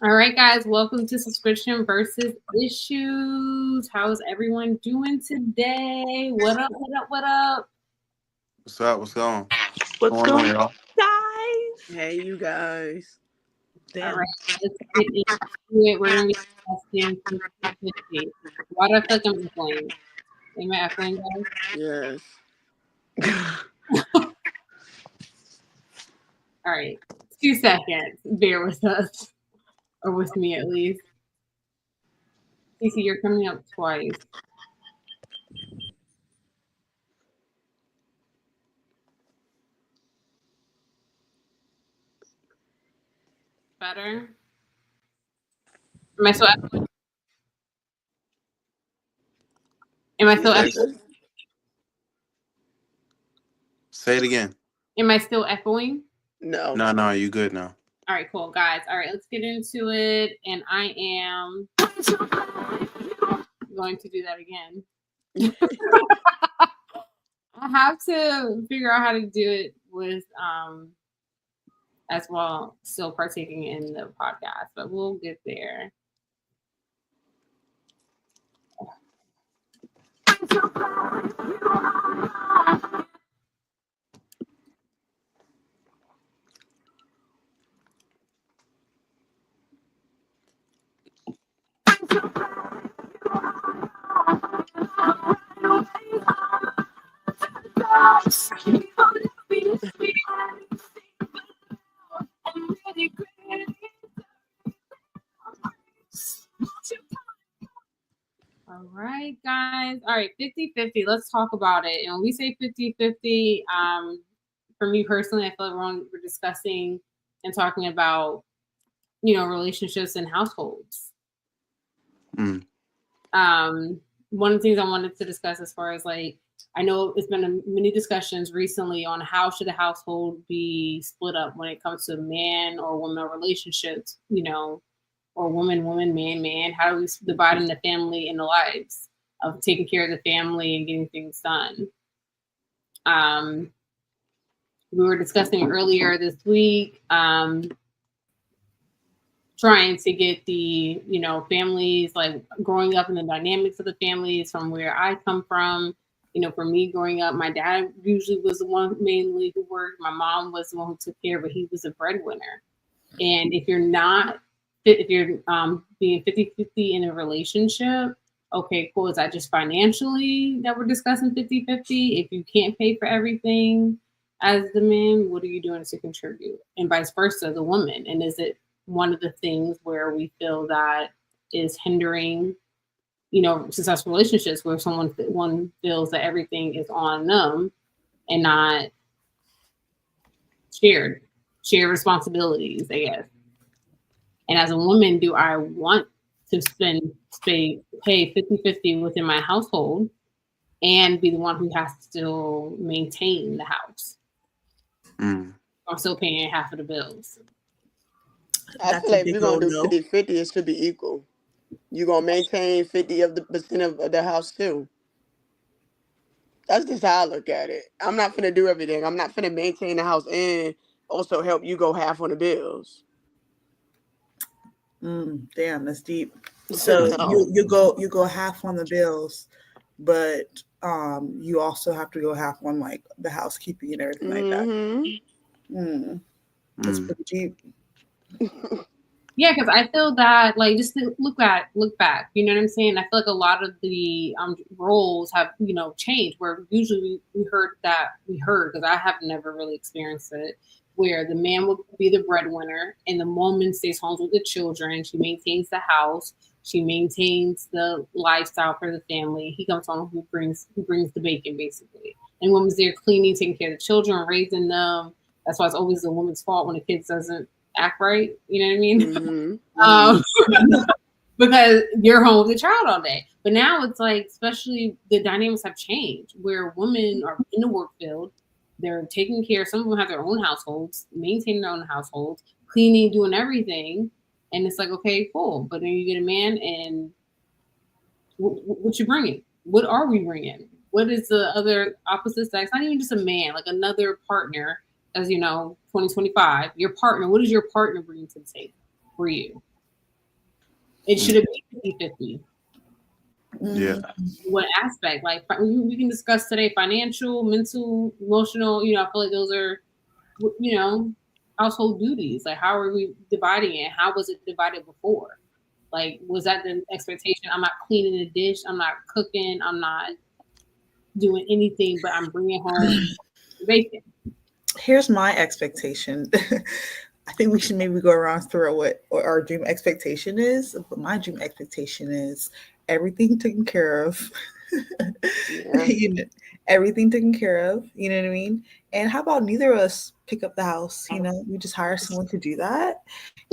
All right, guys, welcome to Subscription versus Issues. How is everyone doing today? What up, what up, what up? What's up? What's going? What's going on, y'all? guys? Hey, you guys. All Damn. right, let's get into it. We're going to be discussing 50-50. Why do I feel like I'm echoing? Am I echoing, guys? Yes. All right, 2 seconds. Bear with us, or with me at least. Cece, you're coming up twice. Better? Am I still echoing? Am I still echoing? Say it again. Am I still echoing? No. No, you good now. All right, cool, guys. All right, let's get into it. And I am going to do that again. I have to figure out how to do it with as well, still partaking in the podcast, but we'll get there. All right, guys. All right, 50-50. Let's talk about it. And when we say 50-50, for me personally, I feel like we're discussing and talking about, relationships and households. One of the things I wanted to discuss as far as I know it's been many discussions recently on how should a household be split up when it comes to man or woman relationships, or woman, man. How do we divide in the family and the lives of taking care of the family and getting things done? We were discussing earlier this week, trying to get the, families, growing up in the dynamics of the families from where I come from. For me growing up, my dad usually was the one mainly who worked. My mom was the one who took care, but he was a breadwinner. And if you're being 50-50 in a relationship, okay, cool. Is that just financially that we're discussing 50-50? If you can't pay for everything as the man, what are you doing to contribute? And vice versa, the woman. And is it one of the things where we feel that is hindering, successful relationships, where one feels that everything is on them and not shared responsibilities, I guess. And as a woman, do I want to pay 50-50 within my household and be the one who has to still maintain the house? I'm still paying half of the bills. I feel like if we're going to do 50-50, it should be equal. You're going to maintain 50% of the house too. That's just how I look at it. I'm not finna do everything. I'm not finna maintain the house and also help you go half on the bills. Damn, that's deep. So you go half on the bills, but you also have to go half on the housekeeping and everything like that. That's pretty deep. Yeah, because I feel that just look back. You know what I'm saying? I feel like a lot of the roles have changed. Where usually we heard because I have never really experienced it, where the man would be the breadwinner and the woman stays home with the children. She maintains the house. She maintains the lifestyle for the family. He comes home who brings the bacon basically, and woman's there cleaning, taking care of the children, raising them. That's why it's always the woman's fault when the kids doesn't act right, you know what I mean? Because you're home with the child all day. But now it's especially the dynamics have changed where women are in the work field, they're taking care, some of them have their own households, maintaining their own households, cleaning, doing everything. And it's okay, cool. But then you get a man and what you bringing? What are we bringing? What is the other opposite sex? Not even just a man, another partner as you know, 2025, your partner, what is your partner bringing to the table for you? It should be 50-50. Yeah. What aspect? Like we can discuss today financial, mental, emotional, I feel like those are, household duties. Like how are we dividing it? How was it divided before? Like, was that the expectation? I'm not cleaning the dish. I'm not cooking. I'm not doing anything, but I'm bringing home bacon. Here's my expectation. I think we should maybe go around through what our dream expectation is. But my dream expectation is everything taken care of. Yeah. Everything taken care of. You know what I mean? And how about neither of us pick up the house? We just hire someone to do that,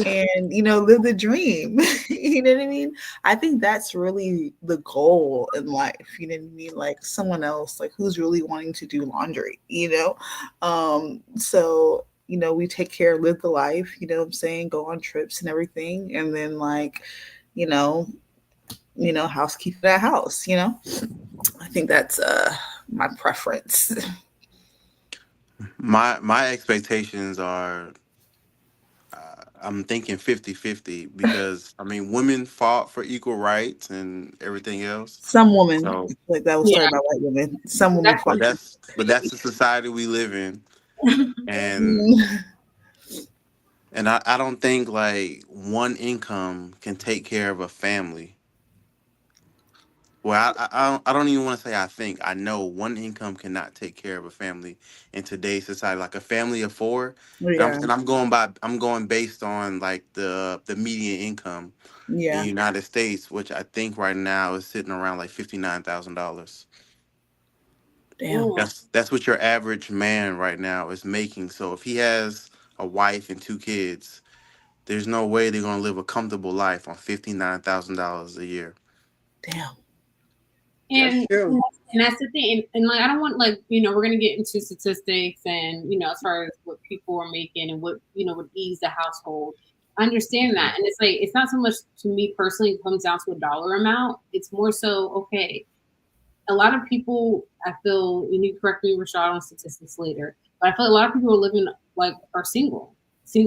and live the dream. You know what I mean? I think that's really the goal in life. You know what I mean? Like someone else, like who's really wanting to do laundry. So. We take care, live the life, what I'm saying, go on trips and everything. And then housekeeping that house, I think that's my preference. My expectations are, I'm thinking 50-50 because women fought for equal rights and everything else. Some women, like that was started by white women. Some women fought. But that's the society we live in. And I don't think like one income can take care of a family. Well, I don't even want to say I think. I know one income cannot take care of a family in today's society. Like a family of four, and I'm going based on like the median income in the United States, which I think right now is sitting around like $59,000. Damn. That's what your average man right now is making. So if he has a wife and 2 kids, there's no way they're gonna live a comfortable life on $59,000 a year. Damn. And that's the thing. And like I don't want we're gonna get into statistics and as far as what people are making and what would ease the household. I understand that. And it's like it's not so much to me personally, it comes down to a dollar amount. It's more so, okay. A lot of people, I feel, you need to correct me, Rashad, on statistics later, but I feel like a lot of people are living are single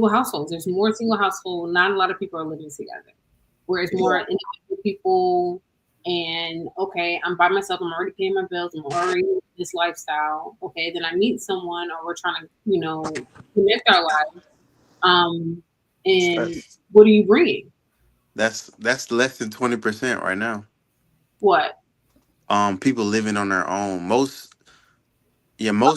households. There's more single households. Not a lot of people are living together. Whereas more individual people. And okay, I'm by myself. I'm already paying my bills. I'm already in this lifestyle. Okay, then I meet someone, or we're trying to, connect our lives. And what are you bringing? That's less than 20% right now. What? People living on their own. Most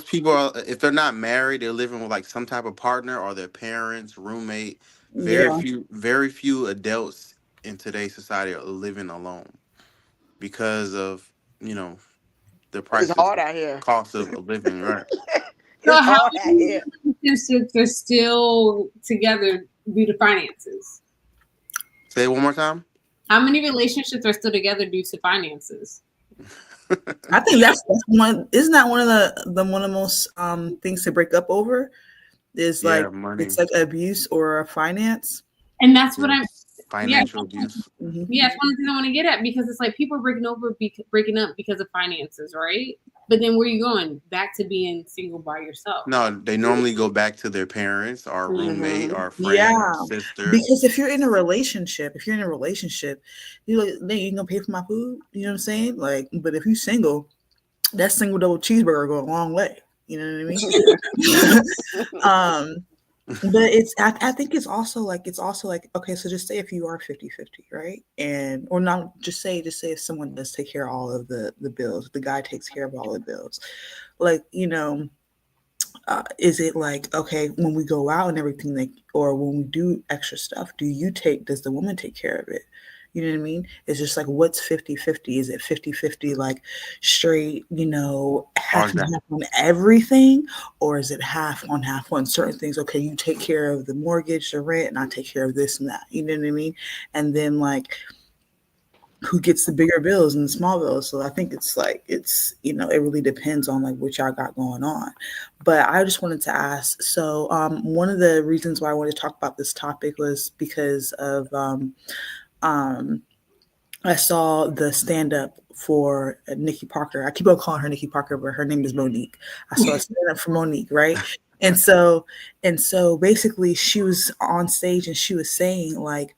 people are, if they're not married, they're living with like some type of partner or their parents, roommate. Very few adults in today's society are living alone. Because of the price of cost of living, right? So how many relationships are still together due to finances? Say it one more time. How many relationships are still together due to finances? I think that's one. Isn't that one of the most things to break up over? Is like money. It's like abuse or finance. And that's what I'm. Financial abuse. Mm-hmm. Yeah, it's one of the things I want to get at because it's like people are breaking up because of finances, right? But then where are you going? Back to being single by yourself? No, they normally go back to their parents or roommate or friend or sister. Because if you're in a relationship, you're gonna pay for my food. You know what I'm saying? Like, but if you're single, that single double cheeseburger go a long way. You know what I mean? But I think it's also like, okay, so just say if you are 50-50, right? And, or not just say if someone does take care of all of the bills, the guy takes care of all the bills. Like, is it like, okay, when we go out and everything, or when we do extra stuff, does the woman take care of it? You know what I mean? It's just like, what's 50-50? Is it 50-50 like straight, half and half on everything? Or is it half on certain things? Okay, you take care of the mortgage, the rent, and I take care of this and that. You know what I mean? And then like, who gets the bigger bills and the small bills? So I think it's like, it really depends on like what y'all got going on. But I just wanted to ask, so one of the reasons why I wanted to talk about this topic was because of I saw the stand-up for Nikki Parker. I keep on calling her Nikki Parker, but her name is Monique. I saw a stand-up for Monique, right? And so basically she was on stage and she was saying like,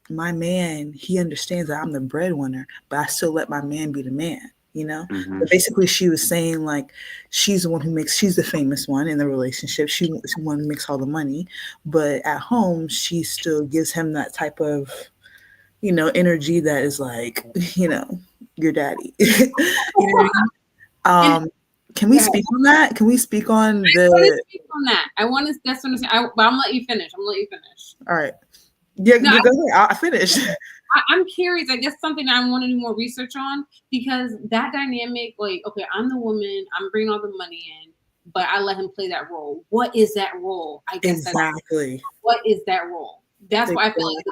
my man, he understands that I'm the breadwinner, but I still let my man be the man, you know? Mm-hmm. But basically she was saying like, she's the one she's the famous one in the relationship. She's the one who makes all the money, but at home, she still gives him that type of, you know, energy that is like, you know, your daddy. You know what I mean? Can we speak on that? Can we speak on the? I want to speak on that. I want to. That's what I'm saying. But I'm gonna let you finish. All right. Yeah, no, go ahead. I'll finish. I'm curious. I guess something I want to do more research on, because that dynamic, like, okay, I'm the woman. I'm bringing all the money in, but I let him play that role. What is that role? I guess exactly. What is that role? That's why I feel like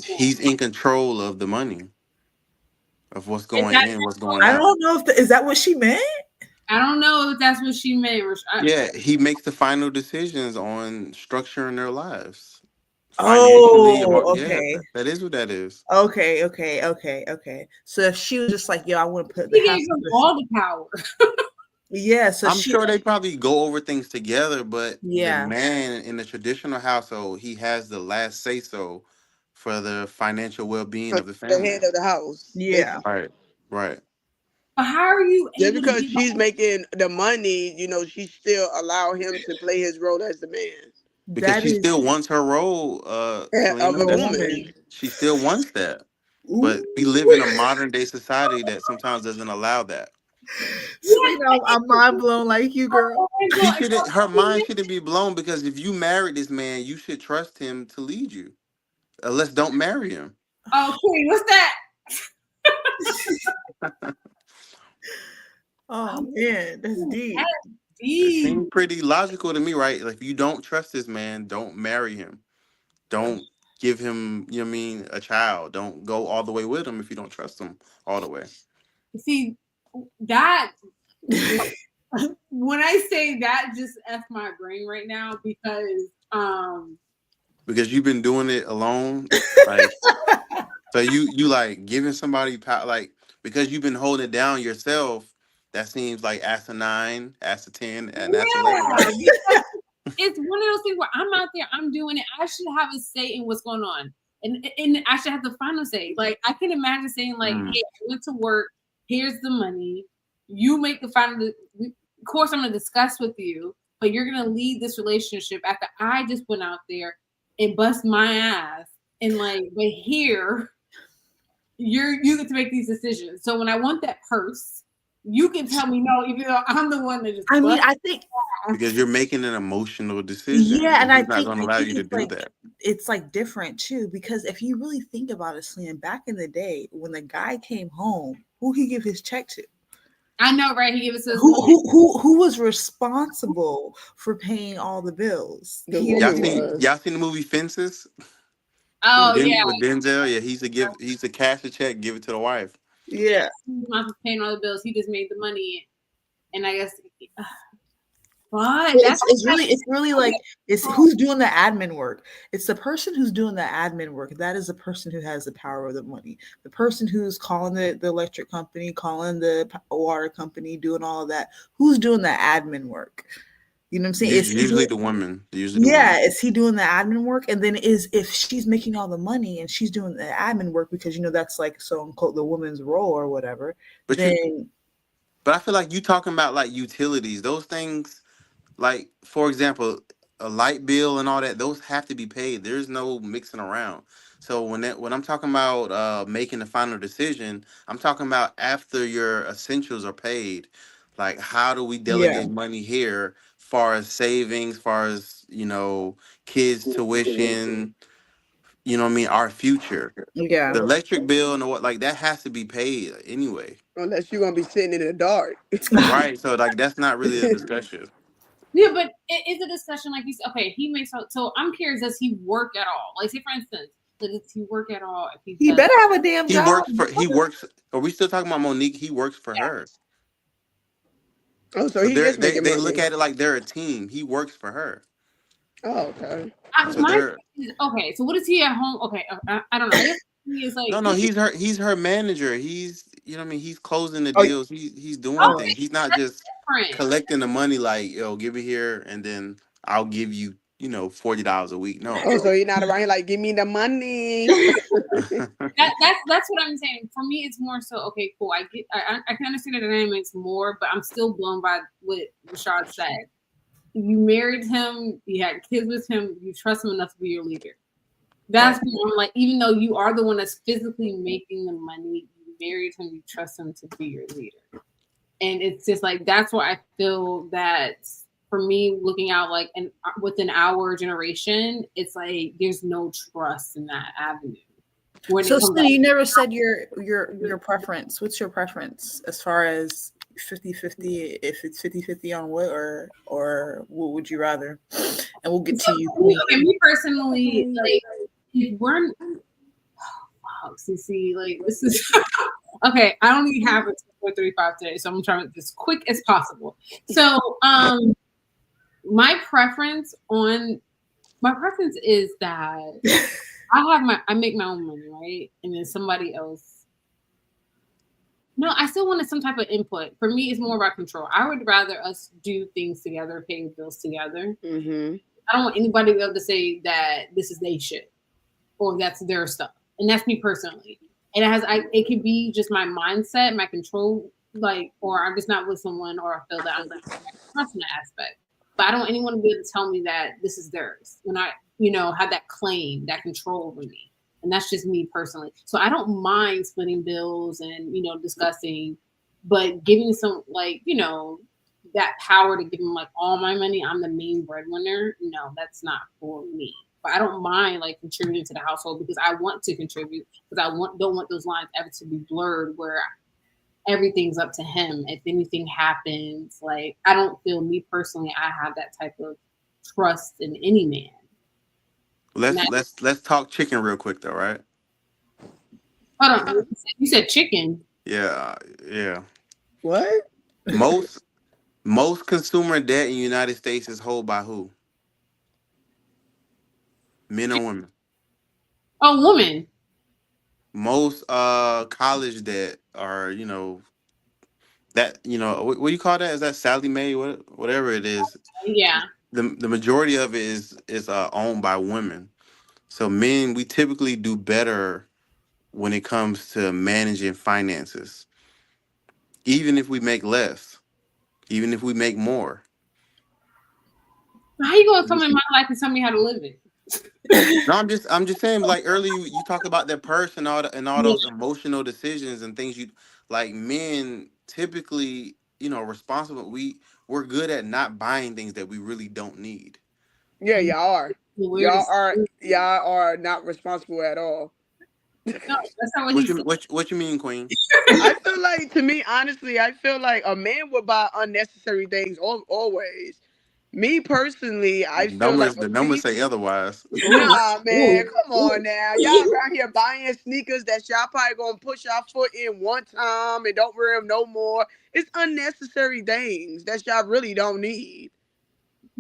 he's in control of the money, of what's going in, what's going out. out. I don't know if is that what she meant. I don't know if that's what she meant. Yeah, he makes the final decisions on structuring their lives. Oh, okay. Yeah, that is what that is. Okay. So if she was just like, yo, I want to put he gave him all the power. Yeah, so I'm sure they probably go over things together, but yeah, the man in the traditional household, he has the last say so for the financial well-being of the family. The head of the house. Yeah. Right. But how are you just because she's making the money, you know, she still allow him to play his role as the man. Because she still wants her role, of a woman. She still wants that. Ooh. But we live in a modern day society that sometimes doesn't allow that. Selena, I'm mind blown like you, girl. Her mind shouldn't be blown, because if you married this man, you should trust him to lead you. Unless don't marry him. Oh, Queen, what's that? Oh man, that's deep. It seems pretty logical to me, right? Like, if you don't trust this man, don't marry him. Don't give him, you know what I mean, a child. Don't go all the way with him if you don't trust him all the way. See, that when I say that, just F my brain right now, because you've been doing it alone. Like, so you like giving somebody power, like, because you've been holding it down yourself. That seems like asinine, asinine, and that's 11. It's one of those things where I'm out there, I'm doing it. I should have a say in what's going on, and I should have the final say. Like, I can imagine saying, like, "Hey, I went to work. Here's the money. You make the final. Of course, I'm going to discuss with you, but you're going to lead this relationship after I just went out there and bust my ass, and like, but here, you get to make these decisions. So when I want that purse, you can tell me no, even though I'm the one that just. I mean, I think because you're making an emotional decision. Yeah, and I think not going to allow you to do that. It's like different too, because if you really think about it, Selena, back in the day when the guy came home, who he give his check to? I know, right? He gave it to who was responsible for paying all the bills? Y'all seen the movie Fences? Oh, with Denzel. Yeah, he's a cash a check, give it to the wife. Yeah, he's not paying all the bills. He just made the money, and I guess. But it's really like it's who's doing the admin work. It's the person who's doing the admin work. That is the person who has the power of the money. The person who's calling the electric company, calling the water company, doing all of that. Who's doing the admin work? You know what I'm saying? It's usually the woman. Is he doing the admin work? And then if she's making all the money and she's doing the admin work, because you know that's like so unquote the woman's role or whatever. But I feel like you talking about like utilities, those things, like for example, a light bill and all that, those have to be paid. There's no mixing around. So when I'm talking about making the final decision, I'm talking about after your essentials are paid. Like, how do we delegate money here? Far as savings, far as, you know, kids' tuition, you know what I mean, our future. Yeah. The electric bill and what, like, that has to be paid anyway. Unless you're gonna be sitting in the dark. Right. So like that's not really a discussion. Yeah, but it is a discussion, like you said. Okay, he makes so I'm curious, does he work at all? Like, say for instance, does he work at all? If he better have a damn job. He works. Are we still talking about Monique? He works for her. Oh, so he is making money. They look at it like they're a team. He works for her. Oh, okay. Okay, so what is he at home? Okay, I don't know. I guess he is like no. He's her manager. He's, you know what I mean. He's closing the deals. He's doing things. He's not just collecting the money like, yo, give it here, and then I'll give you, $40 a week. No. Oh, so you're not around here like, give me the money. That's what I'm saying. For me, it's more so, okay, cool. I can understand the dynamics more, but I'm still blown by what Rashad said. You married him, you had kids with him, you trust him enough to be your leader. That's what I'm like, even though you are the one that's physically making the money, you married him, you trust him to be your leader. And it's just like, that's why I feel that for me, looking out like within our generation, it's like there's no trust in that avenue. So you never said your preference. What's your preference as far as 50-50? If it's 50-50 on what, or what would you rather? And we'll get to you. Okay, me personally, like if we're CC, like this is okay. I don't even have a 2.35 today, so I'm trying to be as quick as possible. So my preference is that I make my own money, right? And then somebody else. No, I still wanted some type of input. For me, it's more about control. I would rather us do things together, pay bills together. Mm-hmm. I don't want anybody to be able to say that this is their shit or that's their stuff. And that's me personally. And it could be just my mindset, my control, like, or I'm just not with someone, or I feel that I'm not trust in that aspect. But I don't want anyone to be able to tell me that this is theirs when I, have that claim, that control over me. And that's just me personally. So I don't mind splitting bills and, discussing, but giving some, like, that power to give them like all my money, I'm the main breadwinner. No, that's not for me. But I don't mind like contributing to the household because I want to contribute, because I don't want those lines ever to be blurred where everything's up to him. If anything happens, like I don't feel, me personally, I have that type of trust in any man. Let's talk chicken real quick though, right? Hold on, you said chicken. Yeah. What? Most consumer debt in the United States is held by who? Men or women? Oh, women. Most college debt, or that what do you call that? Is that Sally Mae? Whatever it is. Yeah. The majority of it is owned by women. So men, we typically do better when it comes to managing finances. Even if we make less, even if we make more. How you gonna come in my life and tell me how to live it? No, I'm just saying, like earlier you talk about that person and all those emotional decisions and things like men typically, responsible. We're good at not buying things that we really don't need. Yeah, y'all are. Y'all are not responsible at all. No, that's not what you mean, Queen? I feel like, to me, honestly, I feel like a man would buy unnecessary things always. Me personally, I feel like the numbers say otherwise. Nah, man, come on now. Y'all around here buying sneakers that y'all probably gonna push y'all foot in one time and don't wear them no more. It's unnecessary things that y'all really don't need.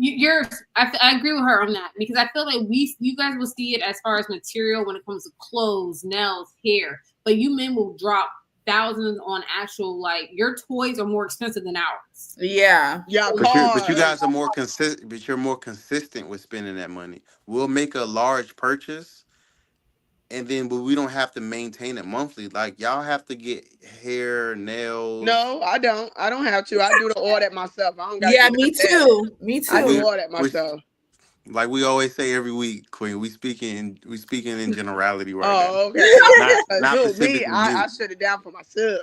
I agree with her on that, because I feel like you guys will see it as far as material when it comes to clothes, nails, hair, but you men will drop thousands on actual, like, your toys are more expensive than ours. Yeah. But you guys are more consistent. But you're more consistent with spending that money. We'll make a large purchase, but we don't have to maintain it monthly. Like, y'all have to get hair, nails. No, I don't. I don't have to. I do all that myself. I don't got. Yeah, me too. Me too. I do all that myself. Like we always say every week, Queen, we speaking in generality right now. Oh, okay. not specifically I shut it down for myself.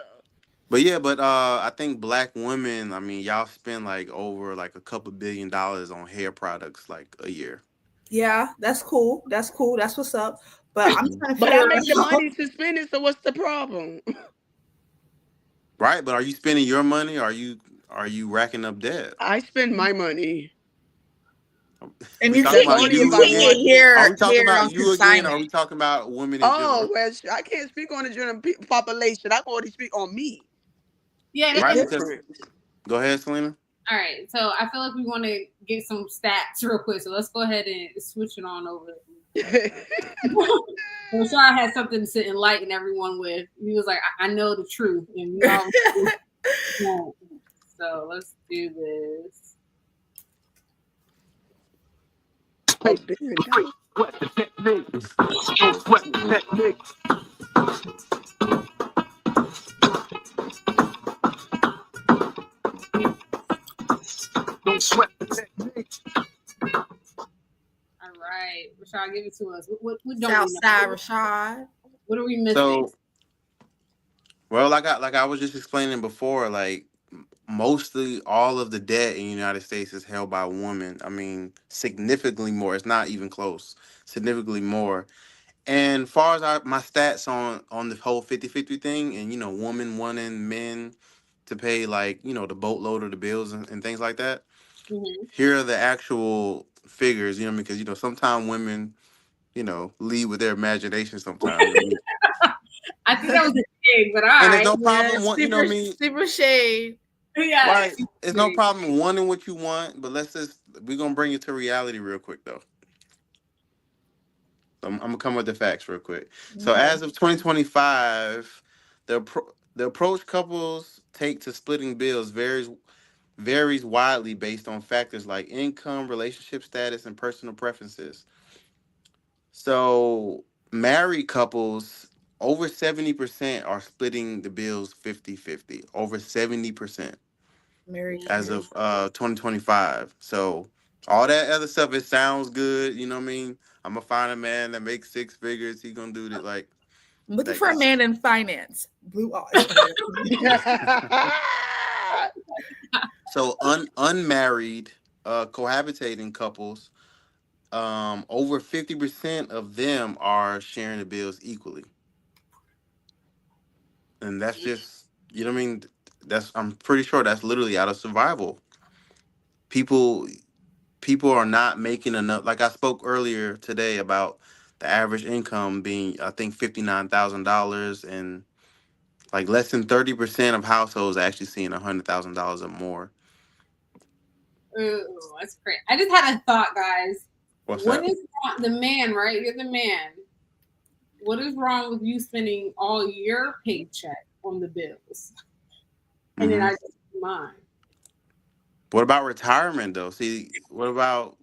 But yeah, I think black women, I mean, y'all spend like over like a couple $1 billion on hair products like a year. Yeah, that's cool. That's what's up. But I'm trying to But I make the money to spend it, so what's the problem? Right, but are you spending your money? Or are you racking up debt? I spend my money. And you can't hear. Are we talking about you again? Or are we talking about women in general? Well, I can't speak on the general population. I can only speak on me. Yeah, right. Go ahead, Selena. All right, so I feel like we want to get some stats real quick, so let's go ahead and switch it on over. Rashad had something to enlighten everyone with. He was like, I know the truth. And we all So let's do this. Sweat the technique. Don't sweat the technique. Don't sweat the technique. All right, Rashad, give it to us. What don't Southside Rashad. What are we missing? So, well, like I was just explaining before, like mostly all of the debt in the United States is held by women. I mean, significantly more. It's not even close. Significantly more. And far as my stats on the whole 50-50 thing, and women wanting men to pay like the boatload of the bills and things like that. Mm-hmm. Here are the actual figures, because sometimes women, lead with their imagination sometimes. I think that was a big, but all right. And there's no problem. Super shade. Yeah. Right. There's no problem wanting what you want, but we're gonna bring it to reality real quick though. I'm gonna come with the facts real quick. So as of 2025, the approach couples take to splitting bills varies widely based on factors like income, relationship status, and personal preferences. So married couples, over 70% are splitting the bills 50-50. Over 70%. As of 2025. So all that other stuff, it sounds good. You know what I mean? I'm gonna find a man that makes 6 figures. He gonna do it like. I'm looking for a man in finance. Blue eyes. So unmarried, cohabitating couples, over 50% of them are sharing the bills equally. And that's just, you know what I mean? I'm pretty sure that's literally out of survival. People are not making enough. Like I spoke earlier today about the average income being, I think, $59,000, and like less than 30% of households actually seeing $100,000 or more. Ooh, that's great. I just had a thought, guys. What is the man, right? You're the man. What is wrong with you spending all your paycheck on the bills? And then I just do mine. What about retirement though? See, what about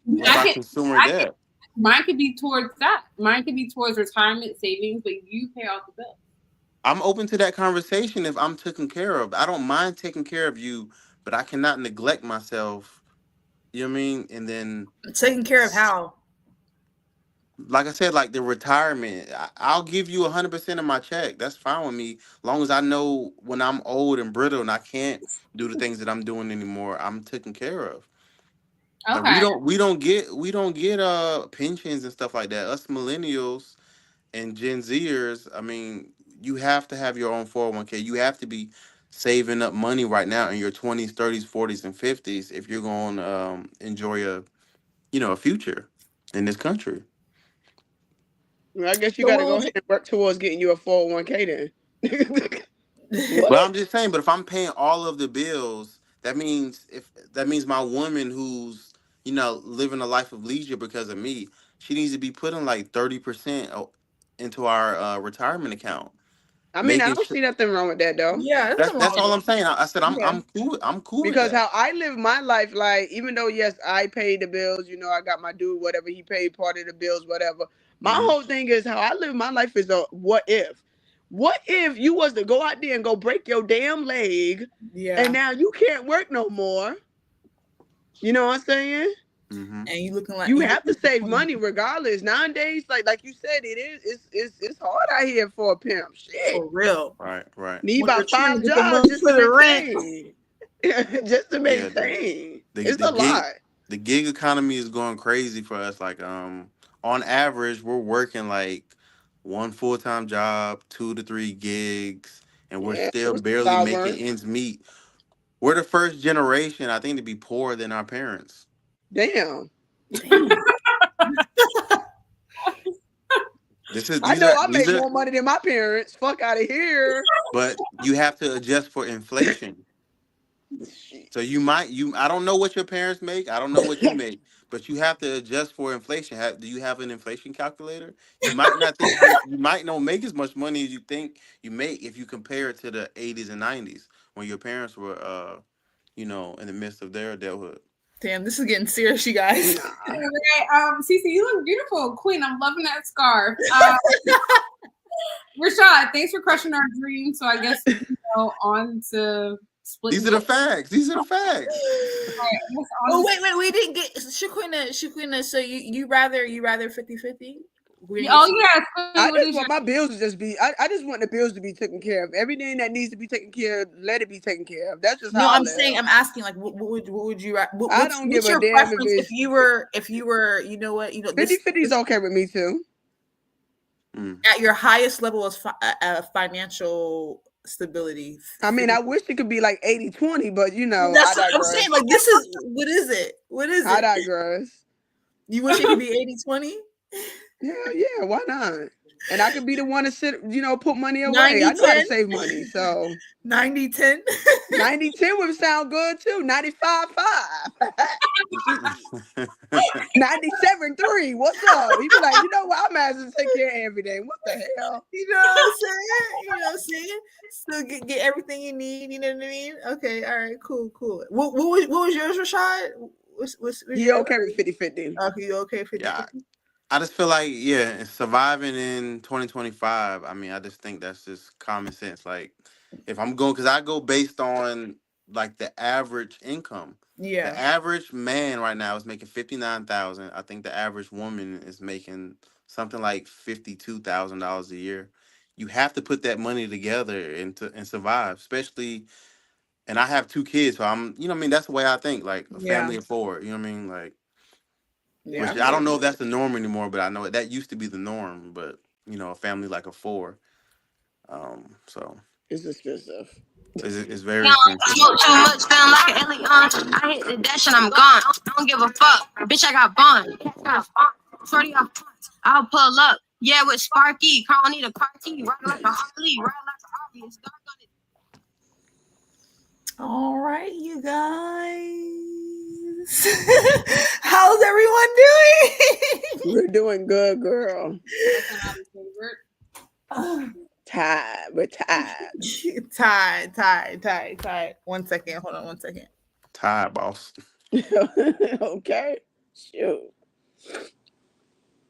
consumer debt? Mine could be towards that. Mine could be towards retirement savings, but you pay off the bill. I'm open to that conversation if I'm taken care of. I don't mind taking care of you, but I cannot neglect myself. You know what I mean? And then taking care of how? Like I said, like the retirement, I'll give you 100% of my check. That's fine with me, as long as I know when I'm old and brittle and I can't do the things that I'm doing anymore, I'm taken care of. Okay. Like we don't get pensions and stuff like that. Us millennials and Gen Zers, I mean, you have to have your own 401k. You have to be saving up money right now in your 20s, 30s, 40s, and 50s if you're going to enjoy a future in this country. Well, I guess you got to go ahead and work towards getting you a 401k then. Well, I'm just saying, but if I'm paying all of the bills, that means my woman who's living a life of leisure because of me, she needs to be putting like 30% into our retirement account. I mean, I don't see nothing wrong with that though. Yeah, that's all I'm saying. I said I'm cool. I'm cool because with that. how I live my life, like even though yes, I pay the bills. I got my dude, whatever he paid part of the bills, whatever. My whole thing is how I live my life is a what if. What if you was to go out there and go break your damn leg, and now you can't work no more? You know what I'm saying? Mm-hmm. And you looking like you have to save money regardless. Nowadays, like you said, it's hard out here for a pimp. Shit, for real. Right. Need about 5 jobs just to maintain. Just to maintain. It's a lot. The gig economy is going crazy for us. Like on average, we're working like 1 full-time job, 2 to 3 gigs, and we're still barely making ends meet. We're the first generation, I think, to be poorer than our parents. Damn. I know I make more money than my parents. Fuck out of here. But you have to adjust for inflation. So I don't know what your parents make. I don't know what you make, but you have to adjust for inflation. Do you have an inflation calculator? You might not think you might not make as much money as you think you make if you compare it to the 80s and 90s when your parents were in the midst of their adulthood. Damn, this is getting serious, you guys. Cece, you look beautiful, Queen. I'm loving that scarf. Rashad, thanks for crushing our dreams. So I guess on to split. These are the facts. Oh wait, we didn't get Shaquina. So you rather 50-50? Oh yeah. I just want my bills to just be. I just want the bills to be taken care of. Everything that needs to be taken care of, let it be taken care of. That's just no. I'm saying, I'm asking, like, what would you? I don't give a damn if you were, 50-50 is okay with me too. At your highest level of financial stability. I mean, I wish it could be like 80-20, but that's what I'm saying. Like, this is what is it? I digress. You wish it could be 80-20? Yeah, why not? And I could be the one to sit, put money away. I know how to save money, so 90-10. 90-10 would sound good too. 95-5. 97-3. What's up? You be like, what? I'm asking to take care of everything. What the hell? You know what I'm saying? Still get everything you need. You know what I mean? Okay, all right, cool. What was yours, Rashad? What's you okay with 50-50? Okay, you okay with 50-50? Yeah. I just feel like, surviving in 2025, I mean, I just think that's just common sense. Like, if I'm going, because I go based on, like, the average income. Yeah. The average man right now is making $59,000. I think the average woman is making something like $52,000 a year. You have to put that money together and survive, especially, and I have 2 kids, so I'm, that's the way I think, like, a family of 4, you know what I mean? Like, yeah, which I don't know if that's the norm anymore, but I know that used to be the norm. But a family like a 4, so it's expensive. It's very expensive. Smoke too much, feeling like an alien. I hit the dash and I'm gone. I don't give a fuck, bitch. I got bond. 40 off. I'll pull up. Yeah, with Sparky. Carl need a car key. Ride like a Harley. Ride like a Harley. It's dark on it. All right, you guys. How's everyone doing? We're doing good, girl. Tired. We're tired. Tired. 1 second. Hold on 1 second. Tired, boss. Okay. Shoot.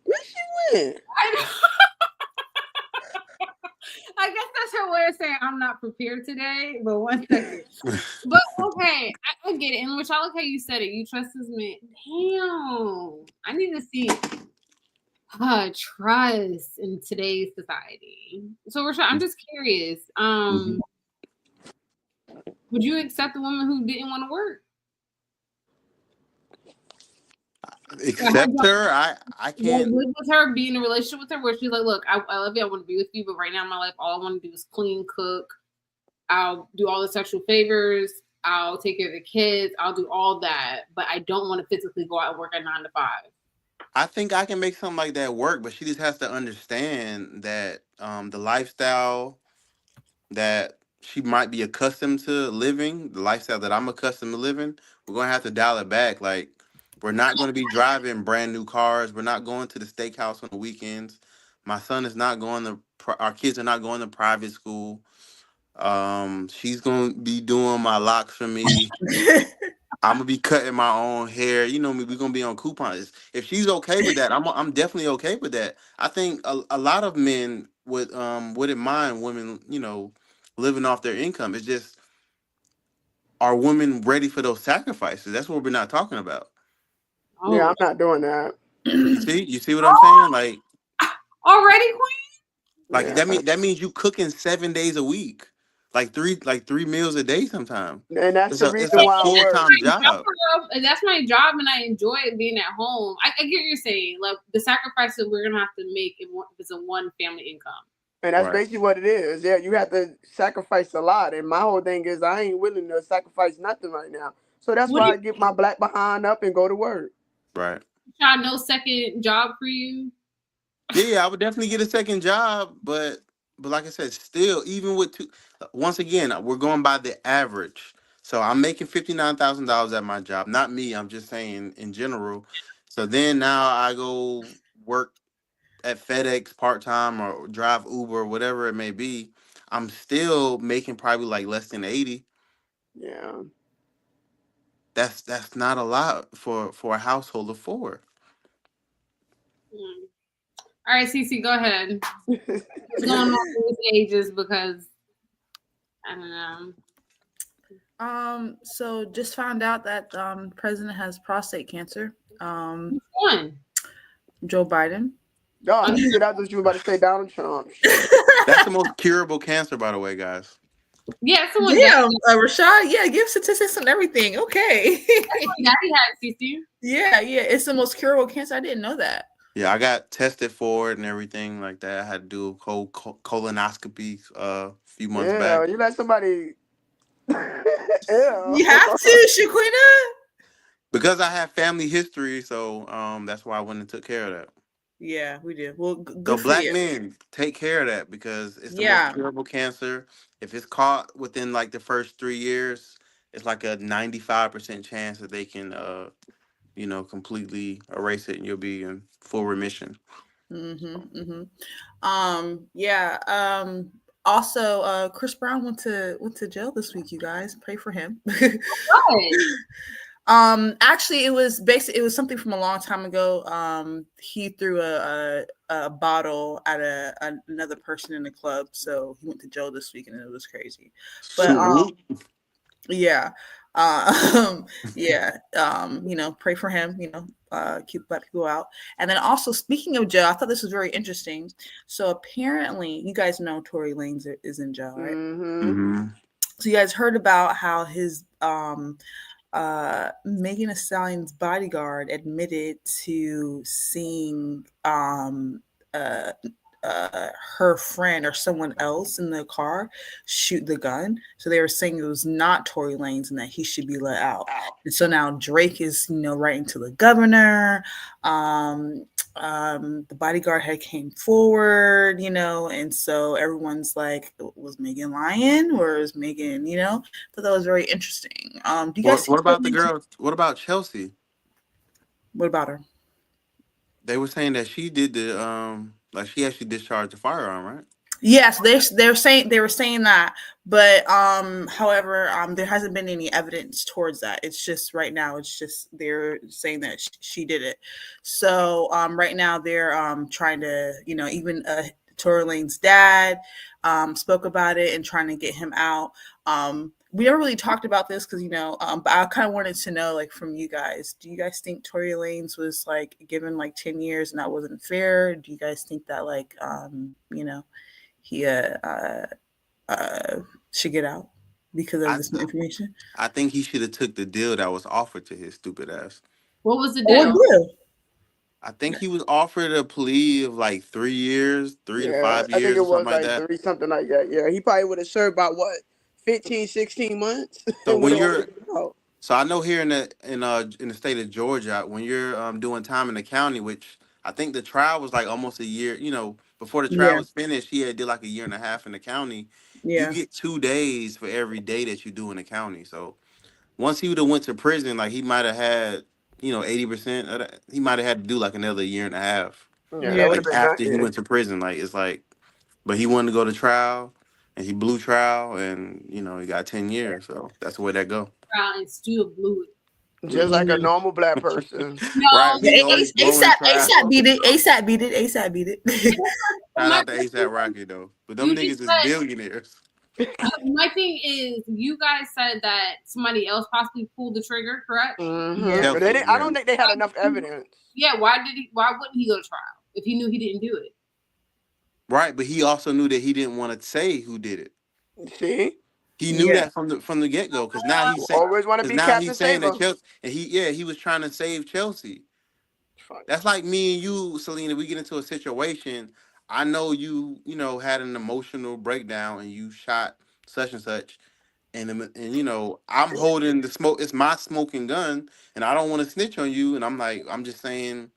Where she went? I guess that's her way of saying I'm not prepared today. But 1 second. But okay, I get it. And which I like how you said it. You trust this man. Damn. I need to see trust in today's society. So Rashad, I'm just curious. Would you accept a woman who didn't want to work? Accept her? I can't. With her, be in a relationship with her where she's like, look, I love you, I want to be with you, but right now in my life, all I want to do is clean, cook. I'll do all the sexual favors. I'll take care of the kids. I'll do all that, but I don't want to physically go out and work at 9 to 5. I think I can make something like that work, but she just has to understand that the lifestyle that she might be accustomed to living, the lifestyle that I'm accustomed to living, we're going to have to dial it back. Like, we're not going to be driving brand new cars. We're not going to the steakhouse on the weekends. My son is not going to, our kids are not going to private school. She's going to be doing my locks for me. I'm going to be cutting my own hair. You know me, we're going to be on coupons. If she's okay with that, I'm definitely okay with that. I think a lot of men wouldn't mind women, living off their income. It's just, are women ready for those sacrifices? That's what we're not talking about. Oh. Yeah, I'm not doing that. You see what I'm saying? Like, already, Queen? Like, that means you cooking 7 days a week. Like three meals a day sometimes. And that's the reason why it's a full-time job. That's my job, and I enjoy being at home. I get what you're saying. Like, the sacrifice that we're gonna have to make if it's a one family income. And that's basically what it is. Yeah, you have to sacrifice a lot. And my whole thing is I ain't willing to sacrifice nothing right now. So that's why I get my black behind up and go to work. Right. No second job for you? Yeah, I would definitely get a second job, but like I said, still, even with once again, we're going by the average. So I'm making $59,000 at my job. Not me, I'm just saying in general. So then now I go work at FedEx part-time or drive Uber or whatever it may be. I'm still making probably like less than 80. Yeah. that's not a lot for a household of 4. All right, Cece, go ahead. What's going on with ages? Because I don't know. So just found out that president has prostate cancer. One. Joe Biden. God, I thought you were about to say Donald Trump. That's the most curable cancer, by the way, guys. Yeah, someone. Damn, Rashad. Yeah, give statistics and everything. Okay. Daddy had CC. Yeah, it's the most curable cancer. I didn't know that. Yeah, I got tested for it and everything like that. I had to do a colonoscopy a few months back. You let somebody. You have to, Shaquina. Because I have family history, so that's why I went and took care of that. Yeah, we did. Well, good so for black you. men, take care of that because it's the most curable cancer. If it's caught within like the first 3 years, it's like a 95% chance that they can, completely erase it and you'll be in full remission. Also, Chris Brown went to jail this week. You guys pray for him. Actually, it was something from a long time ago. He threw a bottle at another person in the club, so he went to jail this week, and it was crazy. But pray for him. Keep black people out. And then also, speaking of jail, I thought this was very interesting. So apparently, you guys know Tory Lanez is in jail, right? Mm-hmm. So you guys heard about how his Megan Thee Stallion's bodyguard admitted to seeing her friend or someone else in the car shoot the gun. So they were saying it was not Tory Lanez and that he should be let out. And so now Drake is, writing to the governor. The bodyguard had came forward, and so everyone's like, was Megan lying or is Megan, thought that was very interesting. Do you guys what about the girl? What about Chelsea? What about her? They were saying that she did the she actually discharged the firearm, right? Yes, they were saying that, but however, there hasn't been any evidence towards that. It's just right now, they're saying that she did it. So right now they're trying to, even Tory Lanez's dad spoke about it and trying to get him out. We never really talked about this because, but I kind of wanted to know, like, from you guys, do you guys think Tory Lanez was like given like 10 years and that wasn't fair? Do you guys think that like, he should get out because of this information? I think he should have took the deal that was offered to his stupid ass. What was the deal? I think he was offered a plea of like 3 years, 3 to 5 years. I think it was something like that. 3, something like that. Yeah, he probably would have served about 15, 16 months. So when so I know here in the state of Georgia, when you're doing time in the county, which I think the trial was like almost a year, before the trial was finished, he did like a year and a half in the county. You get 2 days for every day that you do in the county. So once he would have went to prison, like he might have had, 80% of that, he might have had to do like another year and a half. Like after he went to prison, like it's like, but he wanted to go to trial and he blew trial and, he got 10 years. So that's the way that go. Trial and still blew it. Just like a normal black person. No, ASAP beat it. Shout out to ASAP Rocky though. But them niggas is billionaires. My thing is, you guys said that somebody else possibly pulled the trigger, correct? Mm-hmm. But I don't think they had enough evidence. Yeah, why wouldn't he go to trial if he knew he didn't do it? But he also knew that he didn't want to say who did it. See? He knew that from the get go because now he's saying, always want to be Captain Saver. That Chelsea, and he was trying to save Chelsea. That's like me and you, Selena. We get into a situation. I know you had an emotional breakdown and you shot such and such, and I'm holding the smoke. It's my smoking gun, and I don't want to snitch on you. And I'm just saying,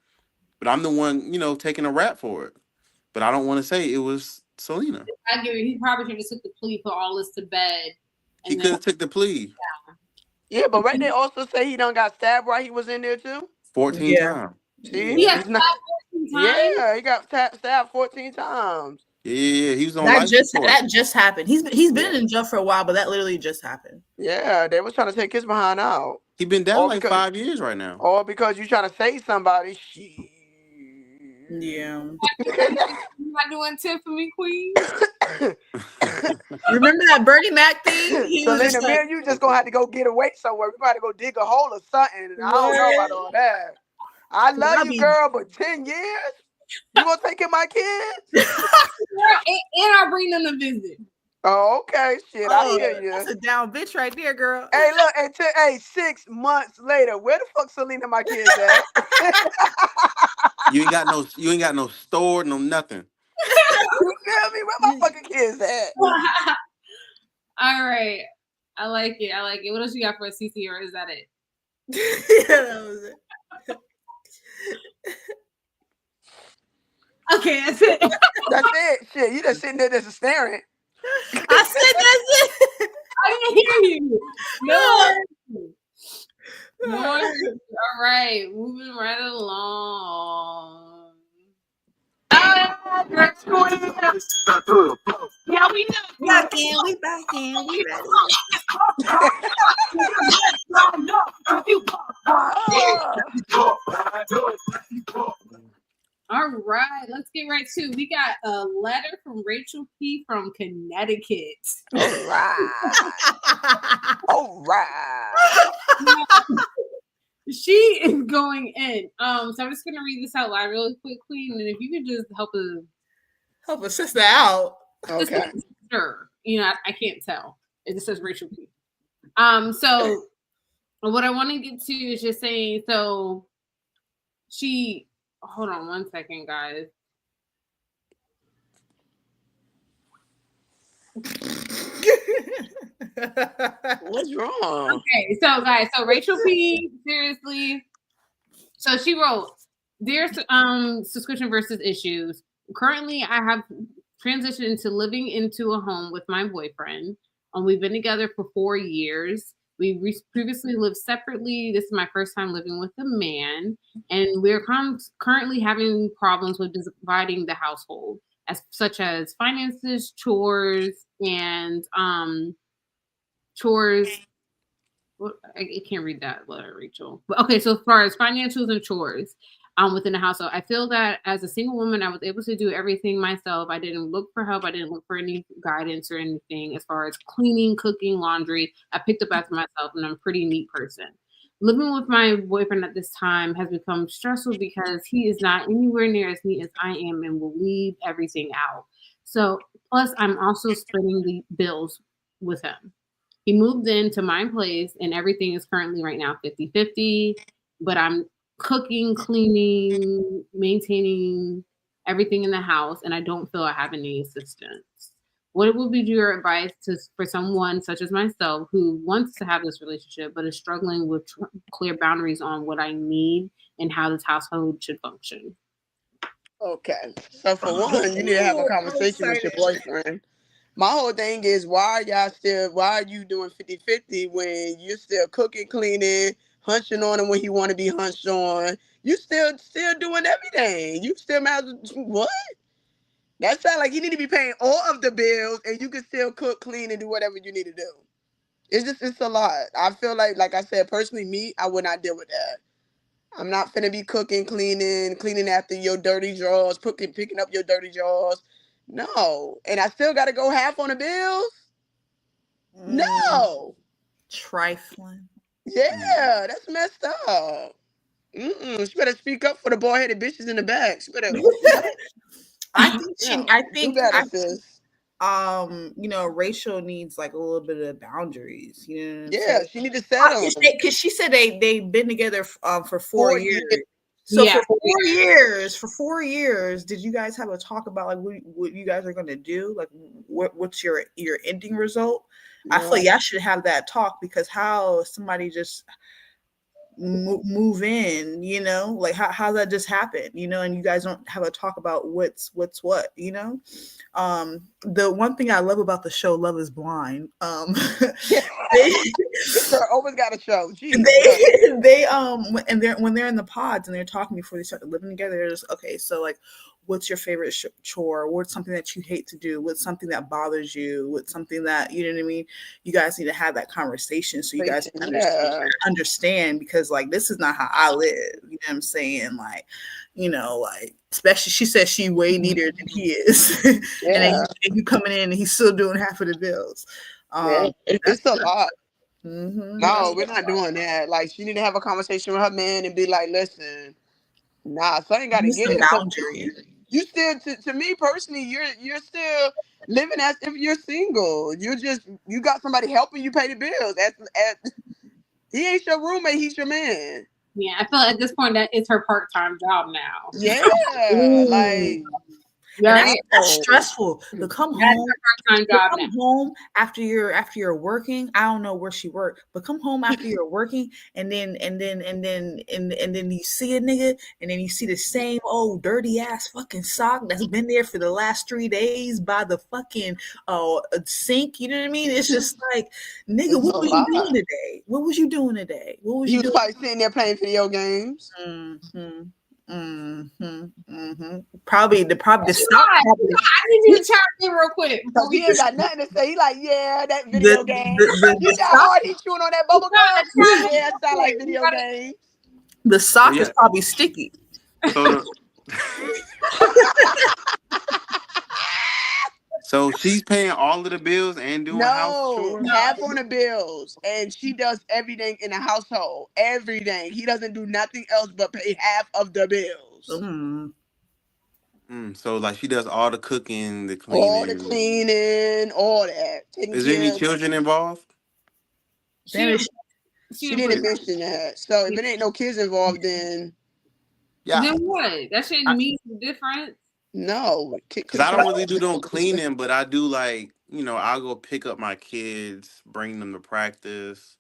but I'm the one taking a rap for it. But I don't want to say it was Selena. I agree. He probably should have took the plea, put all this to bed. He could have took the plea. Yeah, but right, they also say he done got stabbed while he was in there too. 14 times. See? He got stabbed 14 times? Yeah, he got stabbed 14 times. Yeah. He was on life support. That just happened. He's been in jail for a while, but that literally just happened. Yeah, they was trying to take his behind out. He been down like 5 years right now. Or because you trying to save somebody. Yeah. You not doing 10 for me, queen? Remember that Bernie Mac thing? Selena, me and you just gonna have to go get away somewhere. We gotta go dig a hole or something. I don't know about all that. I love you, girl, but 10 years? You gonna take in my kids? and I'll bring them to visit. Oh, okay. Shit, I hear you. That's a down bitch right there, girl. Hey, look, 6 months later, where the fuck Selena my kids at? You ain't got no store, no nothing. You feel me? Where my fucking kids at? All right. I like it. What else you got for a CC, or is that it? Yeah, that was it. Okay, that's it. That's it. Shit, you just sitting there just staring. I said that's it. I didn't hear you. No. All right, moving right along. Yeah, we know. We back in. We ready. All right, let's get right to. We got a letter from Rachel P. from Connecticut. All right. She is going in. So I'm just gonna read this out loud really quickly, and if you could just help a sister out. Okay. Sure. I can't tell. It just says Rachel P. So what I want to get to is just saying. So she. Hold on 1 second, guys. What's wrong? Okay, so guys, Rachel P. Seriously. So she wrote, "Dear subscription versus issues. Currently, I have transitioned into living into a home with my boyfriend. We've been together for 4 years. We previously lived separately. This is my first time living with a man, and we're currently having problems with dividing the household, such as finances, chores, and chores. Well, I can't read that letter, Rachel. But okay, so as far as financials and chores within the household, I feel that as a single woman, I was able to do everything myself. I didn't look for help. I didn't look for any guidance or anything as far as cleaning, cooking, laundry. I picked up after myself, and I'm a pretty neat person. Living with my boyfriend at this time has become stressful because he is not anywhere near as neat as I am and will leave everything out. So, plus, I'm also splitting the bills with him. He moved into my place, and everything is currently right now 50-50, but I'm cooking, cleaning, maintaining everything in the house, and I don't feel I have any assistance. What would be your advice for someone such as myself who wants to have this relationship but is struggling with clear boundaries on what I need and how this household should function?" Okay, so for one, you need to have a conversation with your boyfriend. My whole thing is, why are you doing 50-50 when you're still cooking, cleaning, hunching on him when he want to be hunched on? You still doing everything. You still what? That sounds like you need to be paying all of the bills and you can still cook, clean, and do whatever you need to do. It's a lot. I feel like I said, personally, me, I would not deal with that. I'm not finna be cooking, cleaning after your dirty drawers, picking up your dirty drawers. No. And I still got to go half on the bills? No. Trifling. Yeah, that's messed up. She better speak up for the bald-headed bitches in the back. She better. I think sis. Rachel needs like a little bit of boundaries. Yeah, she need to settle. Because she said they've been together for 4 years. So yeah. For 4 years, did you guys have a talk about like what you guys are going to do? Like, what's your ending result? Yeah. I feel like y'all should have that talk, because how somebody just move in, like how that just happened, and you guys don't have a talk about what's what, the one thing I love about the show Love is Blind, they always got a show. Jeez. They when they're in the pods and they're talking before they start living together, they're just, okay, so like what's your favorite chore? What's something that you hate to do? What's something that bothers you? What's something that, you know what I mean? You guys need to have that conversation so you guys can understand, because like, this is not how I live. You know what I'm saying? Like, you know, like, especially she says she way neater than he is. And then you coming in and he's still doing half of the bills. It's a lot. Mm-hmm. No, we're not doing that. Like, she need to have a conversation with her man and be like, listen, nah, so I ain't got to get it. Boundary. You still, to me personally, you're still living as if you're single. You got somebody helping you pay the bills. He ain't your roommate, he's your man. Yeah, I feel like at this point that it's her part-time job now. Yeah, like. That's stressful. To come home after you're working. I don't know where she worked, but come home after you're working, and then you see a nigga, and then you see the same old dirty ass fucking sock that's been there for the last 3 days by the fucking sink. You know what I mean? It's just like, nigga, what was you doing today? What was you doing today? What was you doing? Probably sitting there playing video games. Probably the stop. I need you to chime in real quick. He ain't got nothing to say. He like, yeah, that video game. You got hard. He chewing on that bubble gum. Yeah, it sound like video game. The sock is probably sticky. So she's paying all of the bills and doing house chores? No, half on the bills, and she does everything in the household. Everything. He doesn't do nothing else but pay half of the bills. So like she does all the cooking, the cleaning, all that. Is there any children involved? She didn't mention that. So if it ain't no kids involved, then then what? That shouldn't mean the difference. No, because I don't really do no cleaning, but I do, like, you know, I'll go pick up my kids, bring them to practice,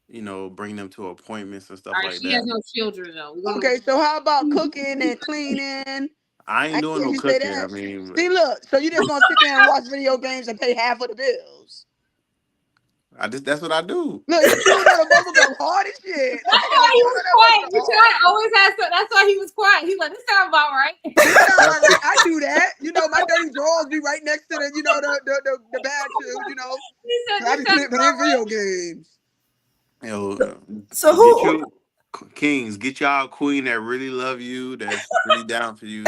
you know, bring them to appointments and stuff like that. She has no children though. Okay, so how about cooking and cleaning? I ain't doing no cooking. I mean, see, look, so you just gonna sit there and watch video games and pay half of the bills? That's what I do. Look, you chewing on a bubble gum hard as shit. That's why he was quiet. Always has. That's why he was quiet. He's like, this sounds about right. I do that. You know, my dirty drawers be right next to the, you know, the bag too. You know, so I be playing video games. Yo, so who? Kings, get y'all a queen that really love you, that's really down for you.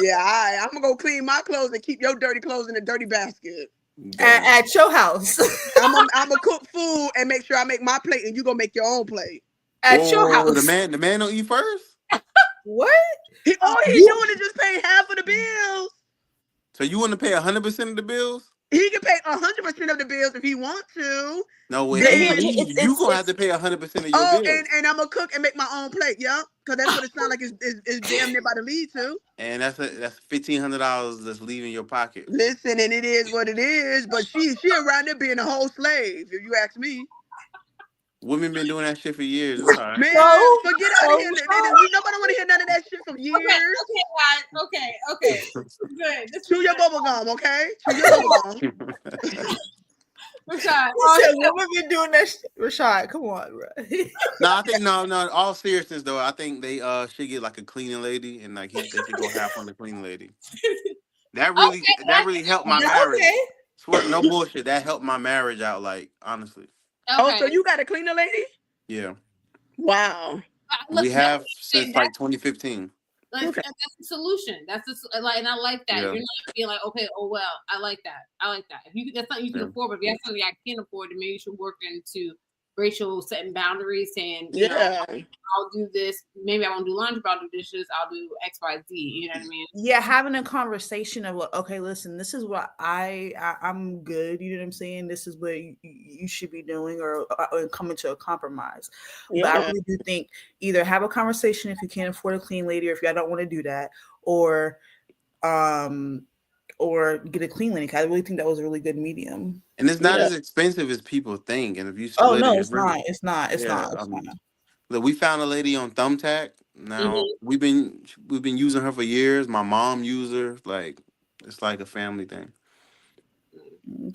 Yeah, I'm gonna go clean my clothes and keep your dirty clothes in a dirty basket. At your house. I'm gonna cook food and make sure I make my plate, and you gonna make your own plate. At your house. The man don't eat first? What? All he doing is just paying half of the bills. So you want to pay 100% of the bills? He can pay 100% of the bills if he wants to. No way. You gonna have to pay 100% of your bills. And I'm gonna cook and make my own plate, yeah. Because that's what it sounds like it's damn near about to lead to. And that's $1,500 that's leaving your pocket. Listen, and it is what it is. But she around there being a whole slave, if you ask me. Women been doing that shit for years. It's all right. Man, forget out of here. Nobody want to hear none of that shit from years. Okay. Good. Chew your bubble gum, okay? Chew your bubble gum. Rashad, women been doing that shit. Rashad, come on, bro. I think no. All seriousness though, I think they should get like a cleaning lady, and like they should go half on the cleaning lady. That really helped my marriage. Swear, no bullshit. That helped my marriage out, like, honestly. Okay. So you got a cleaner lady? Yeah. Wow. We have since like 2015. That's the solution. And I like that. Yeah. You're not being like, okay, oh well, I like that. If that's something you can afford, but if you have something I can't afford, then maybe you should work into Rachel setting boundaries, saying, you know, I'll do this. Maybe I won't do laundry, but I'll do dishes. I'll do X, Y, Z. You know what I mean? Yeah, having a conversation of, okay, listen, this is what I'm good. You know what I'm saying? This is what you should be doing, or coming to a compromise. Yeah. But I really do think either have a conversation if you can't afford a clean lady, or if y'all don't want to do that, or get a clean lady. I really think that was a really good medium. And it's not as expensive as people think. And if you split it's not. Look, we found a lady on Thumbtack. Now we've been using her for years. My mom used her. Like, it's like a family thing.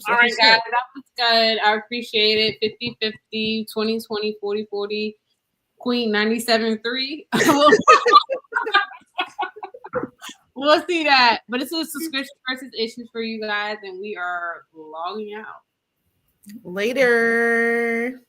All right, guys, that was good. I appreciate it. 50-50, 20-20, 40-40, Queen 97-3. We'll see that. But it's a subscription versus issues for you guys, and we are logging out. Later.